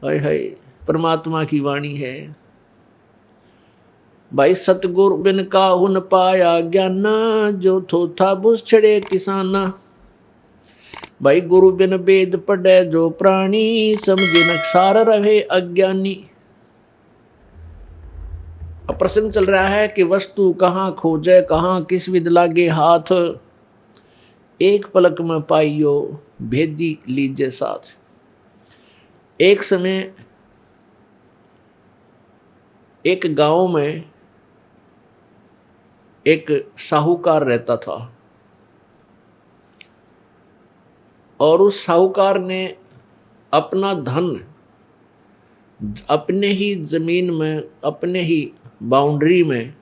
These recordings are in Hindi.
हाय हाय, परमात्मा की वाणी है भाई। सतगुरु बिन काहू न पाया ज्ञाना, जो थोथा बुझ छड़े किसाना। भाई गुरु बिन वेद पढ़े जो प्राणी, समझे न सार रहे अज्ञानी। अब प्रसंग चल रहा है कि वस्तु कहाँ खोजे, कहाँ किस विद लागे हाथ। एक पलक में पाइयो, भेदी लीजिए साथ। एक समय एक गांव में एक साहूकार रहता था, और उस साहूकार ने अपना धन अपने ही जमीन में, अपने ही बाउंड्री में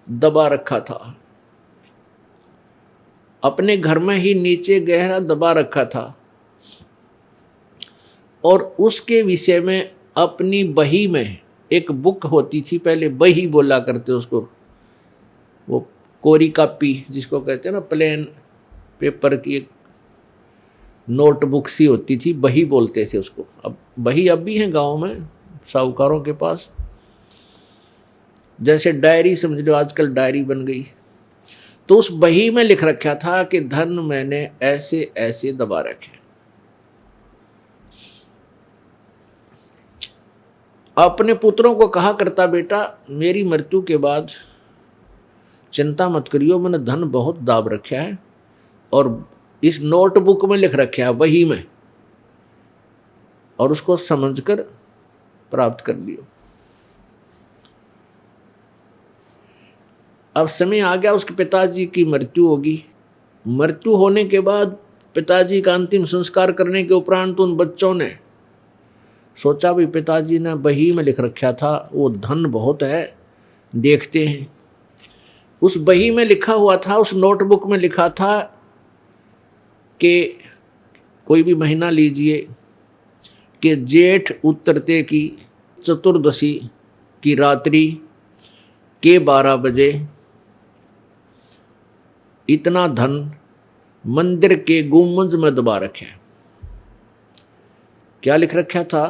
दबा रखा था। अपने घर में ही नीचे गहरा दबा रखा था, और उसके विषय में अपनी बही में, एक बुक होती थी पहले, बही बोला करते उसको, वो कोरी कापी जिसको कहते हैं ना, प्लेन पेपर की एक नोटबुक सी होती थी, बही बोलते थे उसको। अब बही अब भी है गांव में साहूकारों के पास, जैसे डायरी समझ लो, आजकल डायरी बन गई। तो उस बही में लिख रखा था कि धन मैंने ऐसे ऐसे दबा रखे। अपने पुत्रों को कहा करता, बेटा मेरी मृत्यु के बाद चिंता मत करियो, मैंने धन बहुत दाब रखा है, और इस नोटबुक में लिख रखा है, वही में, और उसको समझकर प्राप्त कर लियो। अब समय आ गया, उसके पिताजी की मृत्यु होगी। मृत्यु होने के बाद पिताजी का अंतिम संस्कार करने के उपरांत उन बच्चों ने सोचा भी पिताजी ने बही में लिख रखा था, वो धन बहुत है, देखते हैं। उस बही में लिखा हुआ था, उस नोटबुक में लिखा था कि कोई भी महीना लीजिए कि जेठ उतरते की चतुर्दशी की रात्रि के 12 बजे इतना धन मंदिर के गुंबद में दबा रखे। क्या लिख रखा था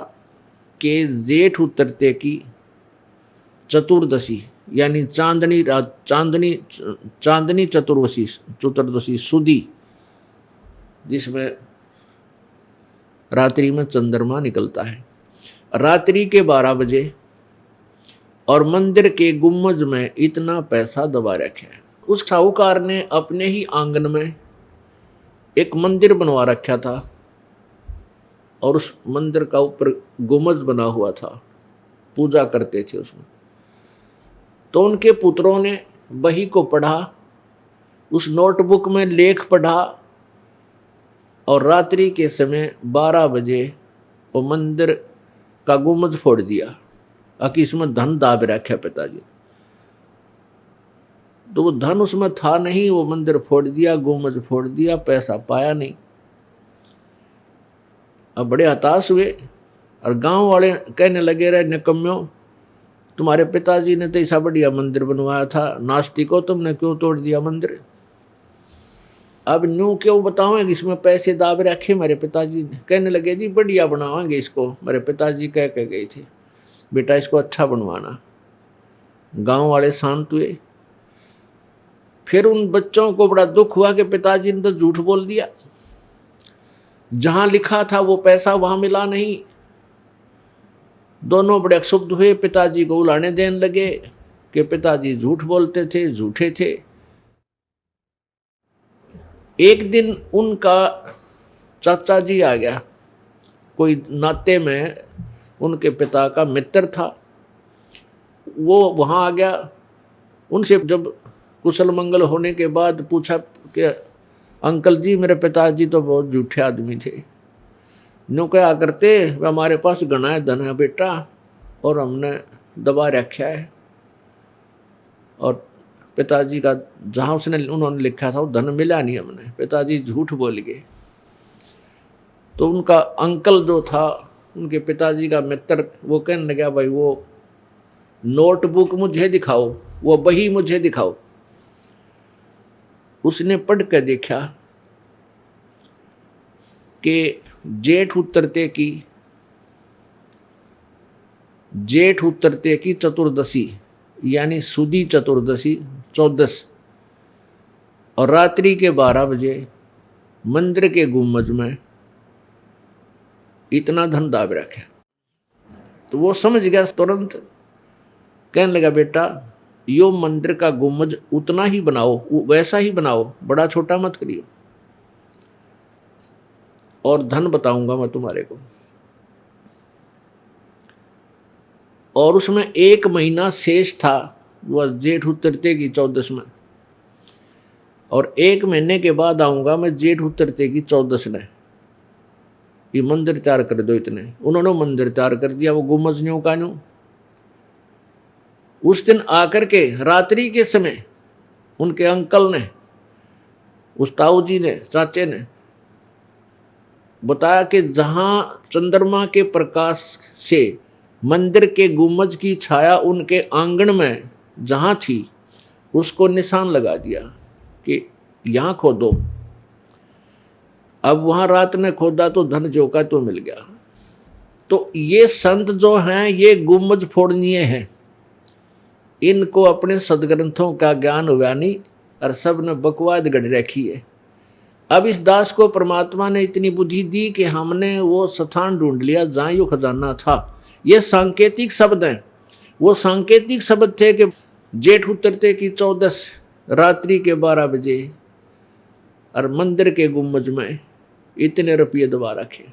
कि जेठ उतरते की चतुर्दशी, यानी चांदनी रात, चांदनी चतुर्दशी सुदी, जिसमें रात्रि में चंद्रमा निकलता है, रात्रि के 12 बजे, और मंदिर के गुम्मज में इतना पैसा दबा रखे। उस साहूकार ने अपने ही आंगन में एक मंदिर बनवा रखा था, और उस मंदिर का ऊपर गुम्मज बना हुआ था, पूजा करते थे उसमें। तो उनके पुत्रों ने बही को पढ़ा, उस नोटबुक में लेख पढ़ा, और रात्रि के समय 12 बजे वो मंदिर का गुम्बद फोड़ दिया, ताकि इसमें धन दाब रखा पिताजी। तो वो धन उसमें था नहीं, वो मंदिर फोड़ दिया, गुम्बद फोड़ दिया, पैसा पाया नहीं। अब बड़े हताश हुए, और गांव वाले कहने लगे, रहे निकम्मों, तुम्हारे पिताजी ने तो ऐसा बढ़िया मंदिर बनवाया था, नास्तिकों तुमने क्यों तोड़ दिया मंदिर। अब न्यू क्यों बताओगे, इसमें पैसे दाब रखे मेरे पिताजी ने। कहने लगे, जी बढ़िया बनावाएंगे इसको, मेरे पिताजी कह के गए थे, बेटा इसको अच्छा बनवाना। गांव वाले शांत हुए। फिर उन बच्चों को बड़ा दुख हुआ कि पिताजी ने तो झूठ बोल दिया, जहां लिखा था वो पैसा वहां मिला नहीं। दोनों बड़े क्षुब्ध हुए, पिताजी को उलाने देने लगे कि पिताजी झूठ बोलते थे, झूठे थे। एक दिन उनका चाचा जी आ गया, कोई नाते में उनके पिता का मित्र था, वो वहां आ गया। उनसे जब कुशल मंगल होने के बाद पूछा कि अंकल जी मेरे पिताजी तो बहुत झूठे आदमी थे, नो क्या करते, वे हमारे पास घना धन है बेटा, और हमने दबा रखा है, और पिताजी का जहाँ उन्होंने लिखा था वो धन मिला नहीं हमने, पिताजी झूठ बोल गए। तो उनका अंकल जो था, उनके पिताजी का मित्र, वो कहने लगा, भाई वो नोटबुक मुझे दिखाओ, वो बही मुझे दिखाओ। उसने पढ़ कर देखा कि जेठ उतरते की जेठ उतरते की चतुर्दशी यानी सुदी चतुर्दशी 14 और रात्रि के 12 बजे मंदिर के गुम्बज में इतना धन दाब रखे। तो वो समझ गया तुरंत, कहने लगा बेटा यो मंदिर का गुम्बज उतना ही बनाओ, वैसा ही बनाओ, बड़ा छोटा मत करियो, और धन बताऊंगा मैं तुम्हारे को। और उसमें 1 महीना शेष था, वह जेठ उतरते की 14 में, और 1 महीने के बाद आऊंगा मैं जेठ उतरते की 14 ने, ये मंदिर तैयार कर दो इतने। उन्होंने मंदिर तैयार कर दिया, वो गुम्बज न्यू का न्यू। उस दिन आकर के रात्रि के समय उनके अंकल ने, उस ताऊ जी ने, चाचे ने बताया कि जहां चंद्रमा के प्रकाश से मंदिर के गुम्बज की छाया उनके आंगन में जहां थी, उसको निशान लगा दिया कि यहां खोदो। अब वहां रात में खोदा तो धन जो का तो मिल गया। तो ये संत जो हैं ये गुम्बज फोड़नीय हैं, इनको अपने सदग्रंथों का ज्ञान हुआ नहीं और सब ने बकवाद गढ़ रखी है। अब इस दास को परमात्मा ने इतनी बुद्धि दी कि हमने वो स्थान ढूंढ लिया जहाँ यो खजाना था। ये सांकेतिक शब्द हैं, वो सांकेतिक शब्द थे कि जेठ उतरते की 14 रात्रि के 12 बजे और मंदिर के गुम्बज में इतने रुपये दबा रखे।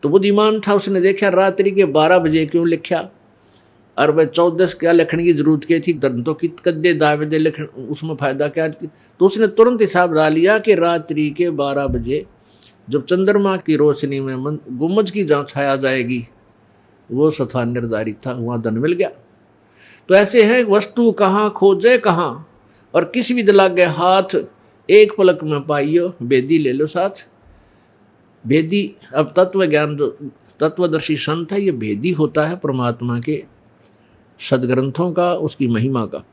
तो बुद्धिमान था, उसने देखा रात्रि के 12 बजे क्यों लिखा, और वह 14 क्या लिखने की जरूरत क्या थी, धन तो कि कद्दे दावे दे लिख, उसमें फायदा क्या। तो उसने तुरंत हिसाब डाल लिया कि रात्रि के 12 बजे जब चंद्रमा की रोशनी में गुम्बज की जहाँ छाया जाएगी, वो स्थान निर्धारित था, वहाँ धन मिल गया। तो ऐसे है, वस्तु कहाँ खोजे कहाँ, और किसी भी दिलागे हाथ, एक पलक में पाइयो, भेदी ले लो साथ। भेदी, अब तत्व ज्ञान जो तत्वदर्शी संत है, ये भेदी होता है परमात्मा के सदग्रंथों का, उसकी महिमा का।